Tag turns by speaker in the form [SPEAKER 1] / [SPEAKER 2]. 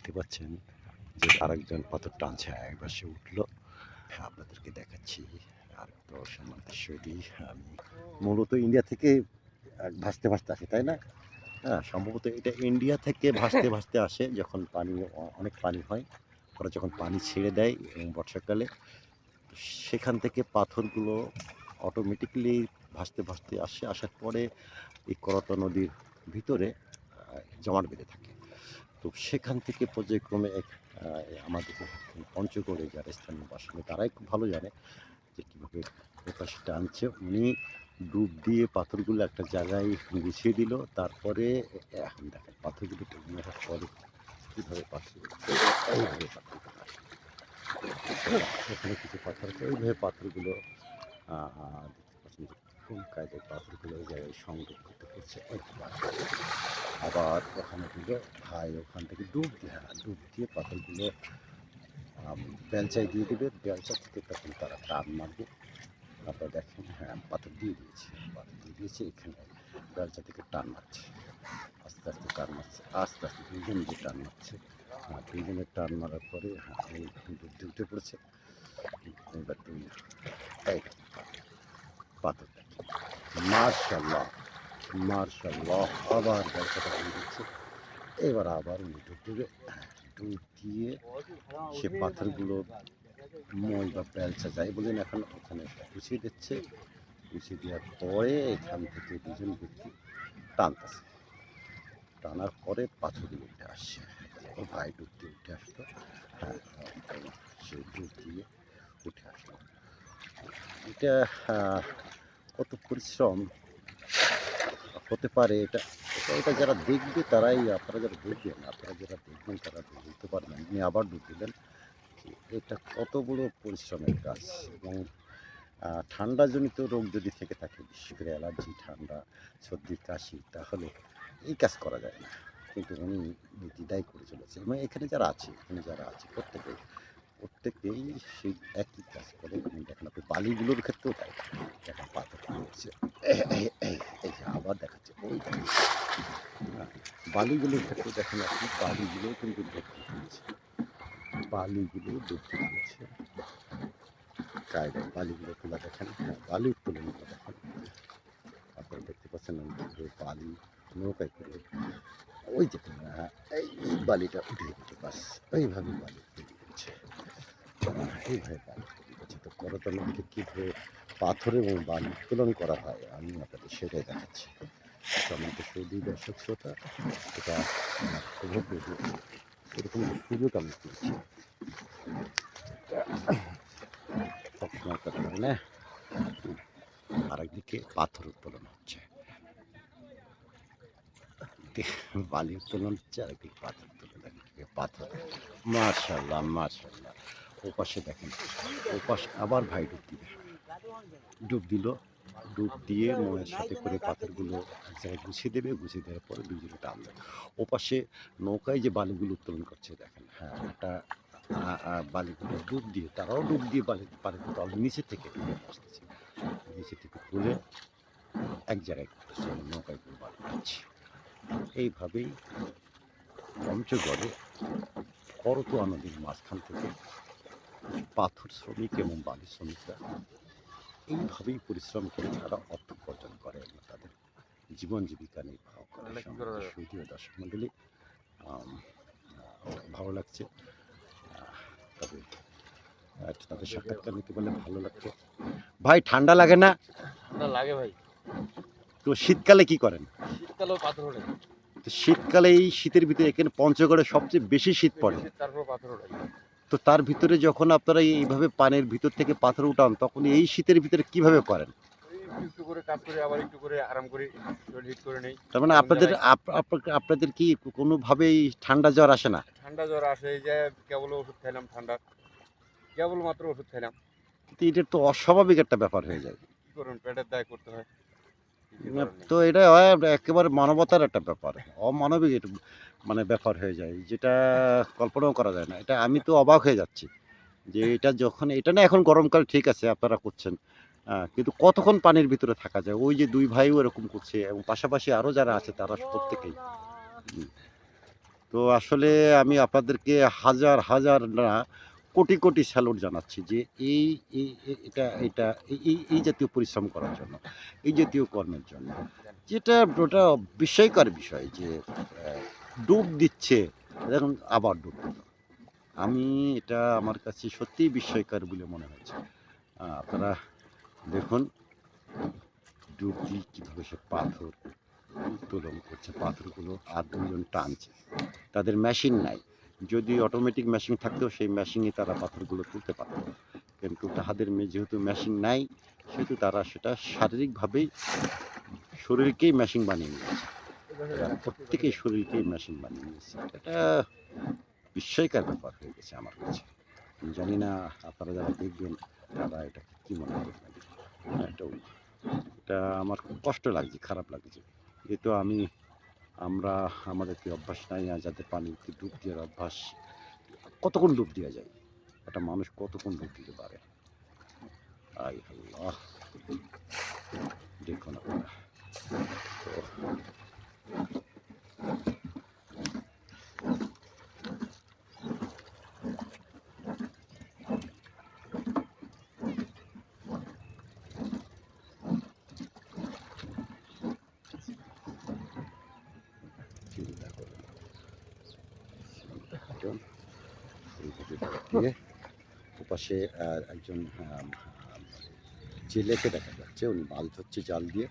[SPEAKER 1] দেখতে পাচ্ছেন যে আরেকজন পাথর টানছে, একবার সে উঠলো, আপনাদেরকে দেখাচ্ছি আর তো অসামান্য দৃশ্যটি। আমি মূলত ইন্ডিয়া থেকে ভাসতে ভাসতে আসে, তাই না? হ্যাঁ, সম্ভবত এটা ইন্ডিয়া থেকে ভাসতে ভাসতে আসে যখন পানি অনেক পানি হয়, ওরা যখন পানি ছেড়ে দেয় এবং বর্ষাকালে সেখান থেকে পাথরগুলো অটোমেটিক্যালি ভাসতে ভাসতে আসে, আসার পরে এই করতা নদীর ভিতরে জমাট বেঁধে থাকে। তো সেখান থেকে পর্যায়ক্রমে আমাদের পঞ্চগড়ে যারা স্থানীয় বাসিন্দা তারাই খুব ভালো জানে যে কীভাবে এপাশে টানছে। উনি ডুব দিয়ে পাথরগুলো একটা জায়গায় গুছিয়ে দিল, তারপরে এখন দেখেন পাথরগুলো টেনে আসার পরে কীভাবে পাথরগুলো এইভাবে পাথরগুলো আসে, এখানে কিছু পাথর আছে, এইভাবে পাথরগুলো দেখতে পাচ্ছেন যে কোন কায়দায় পাথরগুলো ওই জায়গায় সংরক্ষিত করছে। আবার ওখানে দিল ভাই, ওখান থেকে ডুব দিয়ে পাথরগুলো বেলচায় দিয়ে দেবে, বেলচা থেকে তখন তারা টান মারবে। তারপর দেখেন হ্যাঁ পাথর দিয়ে দিয়েছে এখানে বেলচা থেকে টান মারছে, আস্তে আস্তে টান মারছে, আস্তে আস্তে দুইজন দিয়ে টান মারছে। দুইজনের টান মারার পরে হ্যাঁ ওই ডুব দিয়ে উঠে পড়েছে। এবার দুই এই পাথর দেখেন, মার্শাল্লাহ মার্শাল্লাহ, আবার বেলচাটা দিয়ে দিচ্ছে। এবার আবার উনি ডুব দেবে, ডুব দিয়ে সে পাথরগুলো মই বা বেলচা যাই বলেন এখন ওখানে গুছিয়ে দিচ্ছে। গুছিয়ে দেওয়ার পরে এখান থেকে দুজন ব্যক্তি টানতেছে, টানার পরে পাথরগুলো উঠে আসছে। ও ভাই ডুব দিয়ে উঠে আসলো, হ্যাঁ সে ডুব দিয়ে উঠে আসলো। এটা কত পরিশ্রম হতে পারে, এটা এটা এটা যারা দেখবে তারাই, আপনারা যারা দেখবেন তারা বুঝতে পারবেন। উনি আবার ডুব দিলেন, এটা কত বড় পরিশ্রমের কাজ। এবং ঠান্ডাজনিত রোগ যদি থেকে থাকে, বিশেষ করে অ্যালার্জি, ঠান্ডা, সর্দি, কাশি, তাহলে এই কাজ করা যায় না, কিন্তু উনি নির্দ্বিধায় করে চলেছে। এবং এখানে যারা আছে প্রত্যেকেই সেই একই কাজ করে। এবং দেখেন আপনি বালিগুলোর ক্ষেত্রেও তাই, দেখেন পাথর পড়ছে, এই যে আবার দেখাচ্ছে ওই বালিগুলোর ক্ষেত্রে দেখেন আপনি বালিগুলো কিন্তু ডুবতে দিয়েছে, বালিগুলো ডুবতে দিয়েছে কায়দায়। বালিগুলো তোলা দেখেন, হ্যাঁ বালি উত্তোলনগুলো দেখেন, আপনারা দেখতে পাচ্ছেন বালি নৌকায় করে ওই যে এই বালিটা উঠে দিচ্ছে, বাস এইভাবে বালি উঠে দিচ্ছে, এইভাবে বালি উঠে দিচ্ছে। তো করতা নদীতে কীভাবে পাথর এবং বালি উত্তোলন করা হয় আমি আপনাদের সেটাই দেখাচ্ছি। আমাদের সৌদি দর্শক শ্রোতা, এটা সৌভাগ্য যে এরকম সুযোগ আমি পেয়েছি, সবসময় কথা হয় না। আরেকদিকে পাথর উত্তোলন হচ্ছে, বালি উত্তোলন হচ্ছে, আরেকদিকে পাথর উত্তোলন, একদিকে পাথর, মার্শাল্লাহ মার্শাল্লাহ। ওপাশে দেখেন, ওপাশে আবার ভাই ডুব দিবে, ডুব দিল, ডুব দিয়ে ময়ের সাথে করে পাথরগুলো এক জায়গায় গুছিয়ে দেবে, গুছিয়ে দেওয়ার পরে দুজনে টানবে। ওপাশে নৌকায় যে বালিগুলো উত্তোলন করছে দেখেন, হ্যাঁ একটা বালিগুলো ডুব দিয়ে, তারাও ডুব দিয়ে বালিগুলো তল নিচে থেকে আসতেছে, নিচে থেকে তুলে এক জায়গায় করতেছে, নৌকায় করে বালি টানছে। এইভাবেই পঞ্চগড়ে করতোয়া নদীর মাঝখান থেকে পাথর শ্রমিক এবং বালি শ্রমিকরা এইভাবেই পরিশ্রম করে তারা অর্থ উপার্জন করে এবং তাদের জীবন জীবিকা নির্বাহ করে। সুপ্রিয় দর্শক মণ্ডলী, ভালো লাগছে, তবে তাদের সাক্ষাৎকার নিতে পারলে ভালো লাগতো। ভাই ঠান্ডা লাগে না?
[SPEAKER 2] লাগে ভাই।
[SPEAKER 1] তো শীতকালে কি করেন?
[SPEAKER 2] শীতকালেও পাথর ওঠে।
[SPEAKER 1] তো শীতকালে এই শীতের ভিতরে এখানে পঞ্চগড়ে সবচেয়ে বেশি শীত পড়ে,
[SPEAKER 2] তারপর পাথর ওঠে।
[SPEAKER 1] তো তার ভিতরে যখন আপনারা এইভাবে পানির ভিতর থেকে পাথর উঠান তখন এই শীতের ভিতরে কিভাবে করেন?
[SPEAKER 2] একটু করে কাজ করে আবার একটু করে আরাম করি, শরীর হিট করে নেই।
[SPEAKER 1] তার মানে আপনাদের কি কোনোভাবেই ঠান্ডা জ্বর আসে না?
[SPEAKER 2] ঠান্ডা জ্বর আসে, এই যে কেবল ওষুধ খাইলাম ঠান্ডার, কেবল মাত্র ওষুধ খাইলাম।
[SPEAKER 1] কিন্তু এটা তো অস্বাভাবিক একটা ব্যাপার হয়ে যায়।
[SPEAKER 2] কি করুন, পেটের দায় করতে হয়।
[SPEAKER 1] তো এটা একেবারে মানবতার একটা ব্যাপার, অমানবিক মানে ব্যাপার হয়ে যায়, যেটা কল্পনাও করা যায় না। এটা আমি তো অবাক হয়ে যাচ্ছি যে এটা যখন, এটা না এখন গরমকাল ঠিক আছে আপনারা করছেন, কিন্তু কতক্ষণ পানির ভিতরে থাকা যায়? ওই যে দুই ভাইও এরকম করছে এবং পাশাপাশি আরও যারা আছে তারা প্রত্যেকেই। তো আসলে আমি আপনাদেরকে হাজার হাজার না কোটি কোটি স্যালুট জানাচ্ছি যে এই এই জাতীয় পরিশ্রম করার জন্য, এই জাতীয় কর্মের জন্য, যেটা ওটা বিস্ময়কর বিষয় যে ডুব দিচ্ছে, দেখুন আবার ডুব দিল। আমি এটা আমার কাছে সত্যিই বিস্ময়কর বলে মনে হয়েছে। আপনারা দেখুন ডুব দিয়ে কীভাবে সে পাথর উত্তোলন করছে, পাথরগুলো আর দুজন টানছে। তাদের মেশিন নাই, যদি অটোমেটিক মেশিন থাকতেও সেই মেশিনে তারা পাথরগুলো তুলতে পারত, কিন্তু তাহাদের যেহেতু মেশিন নাই সেহেতু তারা সেটা শারীরিকভাবেই শরীরকেই মেশিন বানিয়ে নিয়েছে। এরা প্রত্যেকেই শরীরকেই মেশিন বানিয়ে নিয়েছে। এটা বিস্ময়কর ব্যাপার হয়ে গেছে আমার কাছে। জানি না আপনারা যারা দেখবেন তারা এটাকে কী মনে করবেন। এটা আমার খুব কষ্ট লাগছে, খারাপ লাগছে। যেহেতু আমরা আমাদেরকে অভ্যাস নাই, আর যাদের পানিতে ডুব দেওয়ার অভ্যাস, কতক্ষণ ডুব দেওয়া যায়, একটা মানুষ কতক্ষণ ডুব দিতে পারে। আই আল্লাহ, দেখুন আপনারা। তো চিন্তা করুন, একজন এইভাবে ডুব দিয়ে ওপাশে একজন জেলেকে দেখা যাচ্ছে, উনি মাছ ধরছে জাল দিয়ে।